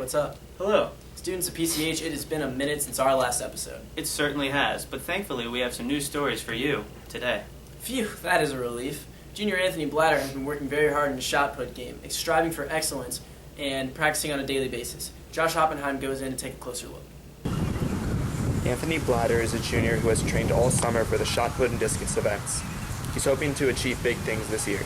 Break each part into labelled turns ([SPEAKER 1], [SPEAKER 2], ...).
[SPEAKER 1] what's up?
[SPEAKER 2] Hello.
[SPEAKER 1] Students of PCH, it has been a minute since our last episode.
[SPEAKER 2] It certainly has, but thankfully we have some new stories for you today.
[SPEAKER 1] Phew, that is a relief. Junior Anthony Blatter has been working very hard in his shot put game, striving for excellence and practicing on a daily basis. Josh Oppenheim goes in to take a closer look.
[SPEAKER 3] Anthony Blatter is a junior who has trained all summer for the shot put and discus events. He's hoping to achieve big things this year.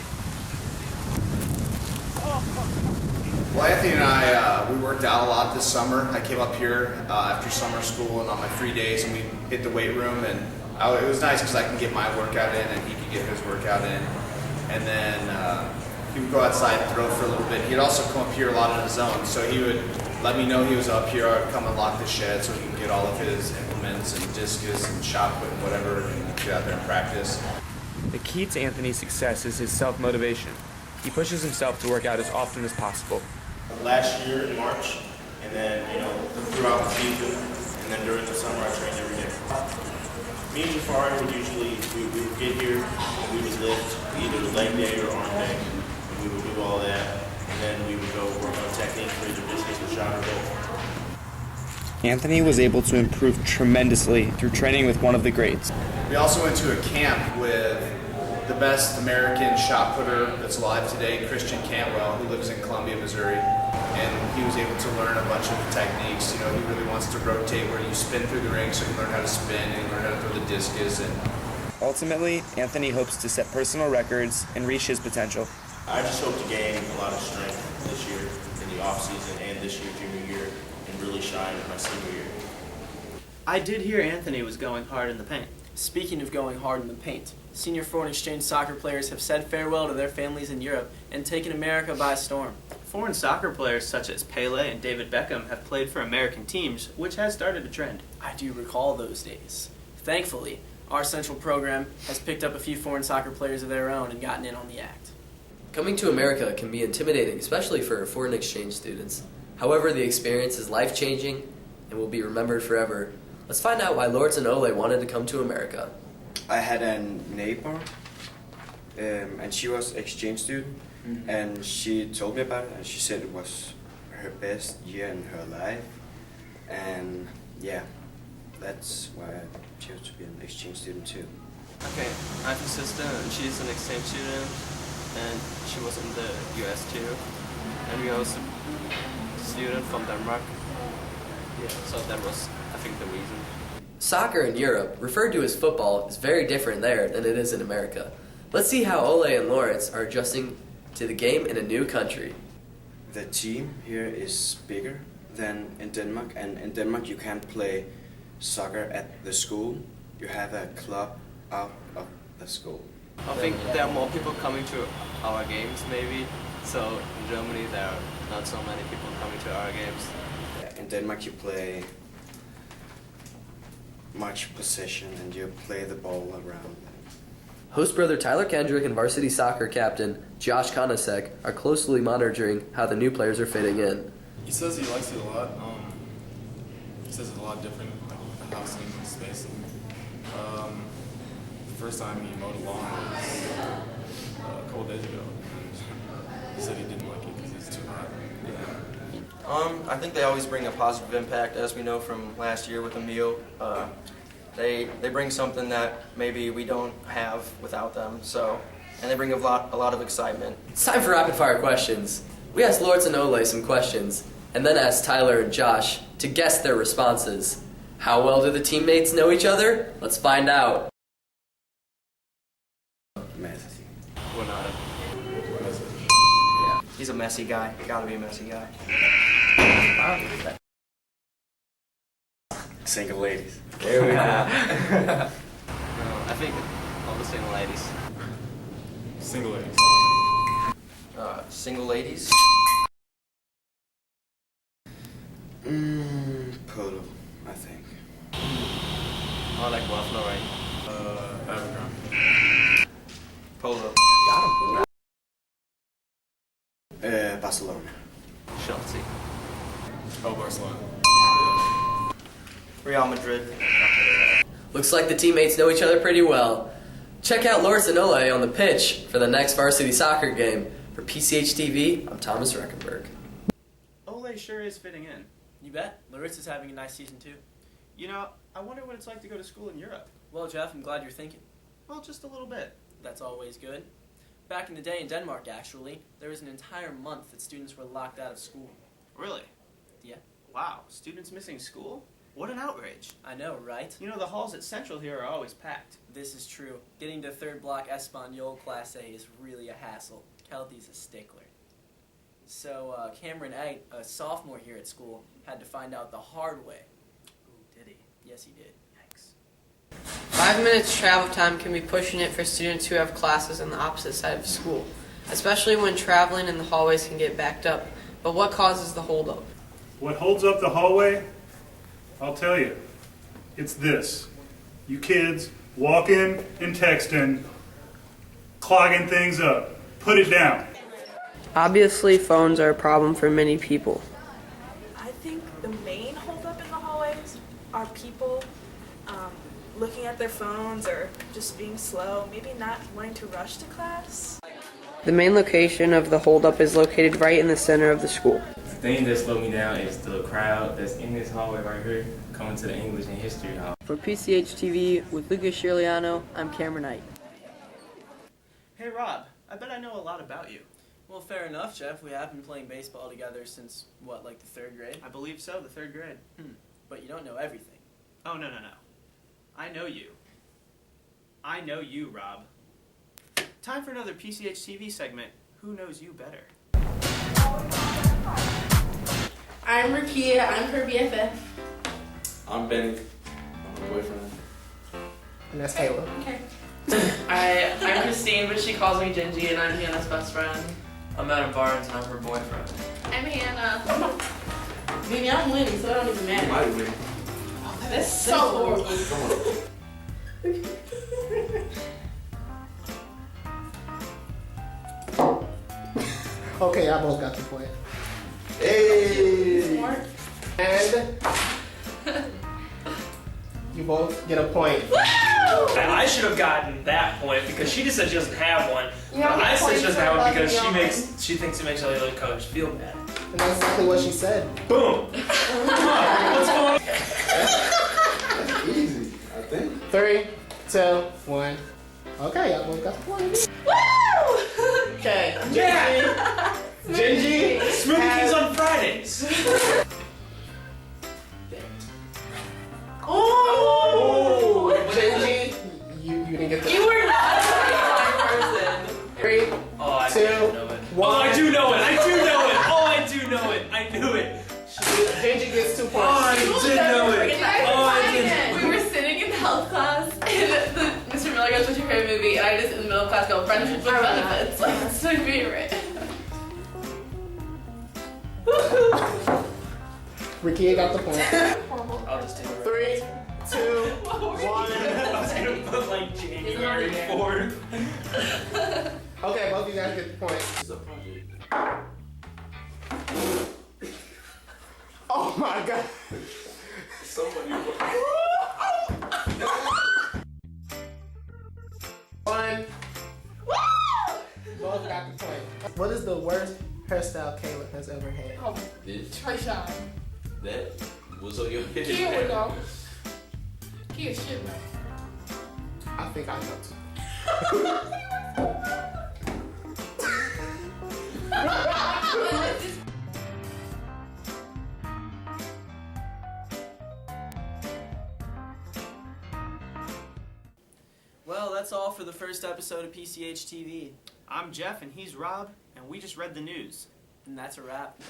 [SPEAKER 4] Well, Anthony and I, we worked out a lot this summer. I came up here after summer school and on my free days, and we hit the weight room, and it was nice because I can get my workout in and he could get his workout in. And then he would go outside and throw for a little bit. He'd also come up here a lot on his own, so he would let me know he was up here. I'd come and lock the shed so he can get all of his implements and discus and shot put and whatever, and get out there and practice.
[SPEAKER 3] The key to Anthony's success is his self-motivation. He pushes himself to work out as often as possible.
[SPEAKER 5] Last year in March, and then throughout the season, and then during the summer I trained every day. Me and Jafari would usually we would get here and we would lift either leg day or arm day, and we would do all that, and then we would go work on technique for either discus or shot or both.
[SPEAKER 3] Anthony was able to improve tremendously through training with one of the greats.
[SPEAKER 4] We also went to a camp with the best American shot putter that's alive today, Christian Cantwell, who lives in Columbia, Missouri. And he was able to learn a bunch of the techniques. He really wants to rotate where you spin through the ring so you can learn how to spin and learn how to throw the discus. And
[SPEAKER 3] ultimately, Anthony hopes to set personal records and reach his potential.
[SPEAKER 5] I just hope to gain a lot of strength this year in the off season and this year, junior year, and really shine in my senior year.
[SPEAKER 2] I did hear Anthony was going hard in the paint.
[SPEAKER 1] Speaking of going hard in the paint, senior foreign exchange soccer players have said farewell to their families in Europe and taken America by storm.
[SPEAKER 2] Foreign soccer players such as Pele and David Beckham have played for American teams, which has started a trend.
[SPEAKER 1] I do recall those days. Thankfully, our central program has picked up a few foreign soccer players of their own and gotten in on the act.
[SPEAKER 6] Coming to America can be intimidating, especially for foreign exchange students. However, the experience is life-changing and will be remembered forever. Let's find out why Lawrence and Ole wanted to come to America.
[SPEAKER 7] I had a neighbor, and she was exchange student, and she told me about it, and she said it was her best year in her life, and yeah, that's why I chose to be an exchange student too.
[SPEAKER 8] Okay, I have a sister, and she's an exchange student, and she was in the US too, and we also student from Denmark. Yeah, so that was, I think, the reason.
[SPEAKER 6] Soccer in Europe, referred to as football, is very different there than it is in America. Let's see how Ole and Lawrence are adjusting to the game in a new country.
[SPEAKER 7] The team here is bigger than in Denmark, and in Denmark you can't play soccer at the school. You have a club out of the school.
[SPEAKER 8] I think there are more people coming to our games maybe, so in Germany there are not so many people coming to our games.
[SPEAKER 7] In Denmark you play much possession and you play the ball around.
[SPEAKER 6] Host brother Tyler Kendrick and varsity soccer captain Josh Konasek are closely monitoring how the new players are fitting in.
[SPEAKER 9] He says he likes it a lot. He says it's a lot different, like with the housing and space. The first time he mowed a lawn was a couple days ago. And he said he didn't like it because it's too hot.
[SPEAKER 10] I think they always bring a positive impact, as we know from last year with Emil. They bring something that maybe we don't have without them. And they bring a lot of excitement.
[SPEAKER 6] It's time for rapid fire questions. We asked Lawrence and Ole some questions, and then asked Tyler and Josh to guess their responses. How well do the teammates know each other? Let's find out.
[SPEAKER 7] Messy.
[SPEAKER 8] We're not.
[SPEAKER 10] Yeah, he's a messy guy. Gotta be a messy guy.
[SPEAKER 7] Single ladies.
[SPEAKER 6] There we go.
[SPEAKER 8] No, I think all the single ladies.
[SPEAKER 9] Single ladies.
[SPEAKER 10] Single ladies.
[SPEAKER 7] Polo, I think.
[SPEAKER 8] I like Ralph Lauren.
[SPEAKER 9] Abercrombie.
[SPEAKER 10] Polo.
[SPEAKER 7] Barcelona.
[SPEAKER 8] Chelsea.
[SPEAKER 9] Oh, Barcelona.
[SPEAKER 10] Real Madrid.
[SPEAKER 6] Looks like the teammates know each other pretty well. Check out Lawrence and Ole on the pitch for the next varsity soccer game. For PCHtv, I'm Thomas Reckenberg.
[SPEAKER 2] Ole LA sure is fitting in.
[SPEAKER 1] You bet. Larissa's having a nice season too.
[SPEAKER 2] You know, I wonder what it's like to go to school in Europe.
[SPEAKER 1] Well, Jeff, I'm glad you're thinking.
[SPEAKER 2] Well, just a little bit.
[SPEAKER 1] That's always good. Back in the day in Denmark, actually, there was an entire month that students were locked out of school.
[SPEAKER 2] Really?
[SPEAKER 1] Yeah.
[SPEAKER 2] Wow, students missing school? What an outrage.
[SPEAKER 1] I know, right?
[SPEAKER 2] You know, the halls at Central here are always packed.
[SPEAKER 1] This is true. Getting to third block Espanol Class A is really a hassle. Kelty's a stickler. So Cameron Egg, a sophomore here at school, had to find out the hard way.
[SPEAKER 2] Ooh, did he?
[SPEAKER 1] Yes, he did.
[SPEAKER 2] Yikes.
[SPEAKER 11] 5 minutes travel time can be pushing it for students who have classes on the opposite side of school, especially when traveling and the hallways can get backed up. But what causes the holdup?
[SPEAKER 12] What holds up the hallway? I'll tell you. It's this. You kids walking and texting, clogging things up. Put it down.
[SPEAKER 11] Obviously, phones are a problem for many people.
[SPEAKER 13] I think the main holdup in the hallways are people looking at their phones or just being slow, maybe not wanting to rush to class.
[SPEAKER 11] The main location of the holdup is located right in the center of the school.
[SPEAKER 14] The thing that slowed me down is the crowd that's in this hallway right here coming to the English and History Hall.
[SPEAKER 11] For PCHtv with Lucas Shirliano, I'm Cameron Knight.
[SPEAKER 2] Hey, Rob, I bet I know a lot about you.
[SPEAKER 1] Well, fair enough, Jeff. We have been playing baseball together since, what, like the third grade?
[SPEAKER 2] I believe so, the third grade.
[SPEAKER 1] But you don't know everything.
[SPEAKER 2] Oh, no. I know you. I know you, Rob. Time for another PCHtv segment. Who knows you better?
[SPEAKER 15] I'm Rakia. I'm her BFF.
[SPEAKER 9] I'm Benny. I'm her boyfriend.
[SPEAKER 16] And that's Taylor.
[SPEAKER 15] Okay.
[SPEAKER 11] I'm Christine, but she calls me Gingy, and I'm Hannah's best friend.
[SPEAKER 8] I'm Adam Barnes, and I'm her boyfriend.
[SPEAKER 15] I'm Hannah.
[SPEAKER 16] Maybe I'm winning, so it don't even matter.
[SPEAKER 9] Might win.
[SPEAKER 16] That's so horrible.
[SPEAKER 9] Come on.
[SPEAKER 16] Okay, I both got the point.
[SPEAKER 9] Hey!
[SPEAKER 16] And you both get a point.
[SPEAKER 17] I should have gotten that point because she just said she doesn't have one.
[SPEAKER 16] Yeah,
[SPEAKER 17] But I said she doesn't have one because
[SPEAKER 16] buzzing
[SPEAKER 17] she thinks it makes the other coach feel bad.
[SPEAKER 16] And that's exactly what she said.
[SPEAKER 17] Boom! Come on, what's going on?
[SPEAKER 9] That's easy, I think.
[SPEAKER 16] 3, 2, 1. Okay, I both got the point.
[SPEAKER 15] Woo!
[SPEAKER 16] Okay.
[SPEAKER 17] Yeah!
[SPEAKER 16] Gingy.
[SPEAKER 17] Smoothie Kings on Fridays.
[SPEAKER 16] Oh! Gingy, you didn't get the.
[SPEAKER 15] You were not a person.
[SPEAKER 16] 3,
[SPEAKER 17] Oh, I
[SPEAKER 16] 2,
[SPEAKER 17] know it.
[SPEAKER 16] 1.
[SPEAKER 17] Oh, I do know it. I do know it. Oh, I do know it. I knew it.
[SPEAKER 16] Gingy gets 2 points.
[SPEAKER 17] Oh, I did know it. Oh, I did.
[SPEAKER 15] We were sitting in health class, and Mr. Miller goes, "What's your favorite movie?" And I just in the middle of class go, "Friendship with Benefits." Like, it's my favorite.
[SPEAKER 16] Ricky got the point.
[SPEAKER 17] I'll just take it.
[SPEAKER 16] 3, 2, 1.
[SPEAKER 17] I was gonna put like January 4th.
[SPEAKER 16] Okay, both of you guys get the point.
[SPEAKER 9] It's a project.
[SPEAKER 16] Oh my god.
[SPEAKER 9] Somebody.
[SPEAKER 16] 1. Both got the point. What is the worst hairstyle Kayla has ever had?
[SPEAKER 15] Oh,
[SPEAKER 9] This,
[SPEAKER 15] Trayshawn.
[SPEAKER 9] that was on your head.
[SPEAKER 15] Kia would know. Kia should know.
[SPEAKER 16] I think I know too.
[SPEAKER 1] Well, that's all for the first episode of PCHtv.
[SPEAKER 2] I'm Jeff, and he's Rob, and we just read the news.
[SPEAKER 1] And that's a wrap.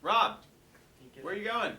[SPEAKER 2] Rob, where are you going?